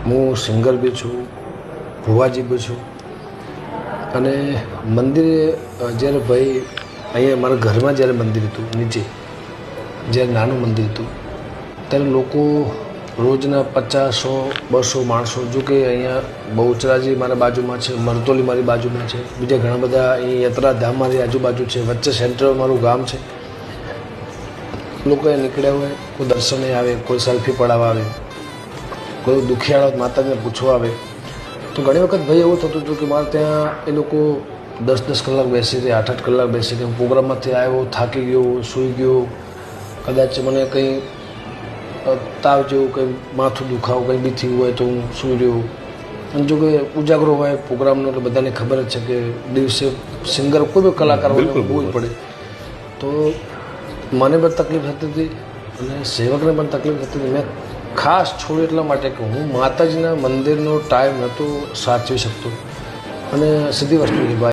હું સિંગર બી છું, ભુવાજી બી છું. અને મંદિરે જ્યારે ભાઈ અહીંયા મારા ઘરમાં જ્યારે મંદિર હતું નીચે, જ્યારે નાનું મંદિર હતું ત્યારે લોકો રોજના 50-100-200 માણસો, જો કે અહીંયા બહુચરાજી મારા બાજુમાં છે, મરતોલી મારી બાજુમાં છે, બીજા ઘણા બધા અહીં યાત્રાધામ મારી આજુબાજુ છે, વચ્ચે સેન્ટર મારું ગામ છે. લોકો નીકળ્યા હોય, કોઈ દર્શને આવે, કોઈ સેલ્ફી પડાવવા આવે, કોઈ દુખિયાળો માતાજીને પૂછવા આવે. તો ઘણી વખત ભાઈ એવું થતું હતું કે મારે ત્યાં એ લોકો 10-10 કલાક બેસી રહે, 8-8 કલાક બેસી રહે. હું પ્રોગ્રામમાંથી આવ્યો, થાકી ગયો, સૂઈ ગયો, કદાચ મને કંઈ તાવ જેવું કંઈ માથું દુખાવું કંઈ બી થયું હોય તો હું સૂઈ રહ્યો. અને જો કે ઉજાગરો હોય પ્રોગ્રામનો એટલે બધાને ખબર જ છે કે દિવસે સિંગર કોઈ બી કલાકાર હોય બહુ જ પડે. તો મને પણ તકલીફ થતી હતી અને સેવકને પણ તકલીફ થતી હતી. મેં ખાસ છોડ્યું એટલા માટે કે હું માતાજીના મંદિરનો ટાઈમ નહોતો સાચવી શકતો. અને સીધી વસ્તુ છે ભાઈ,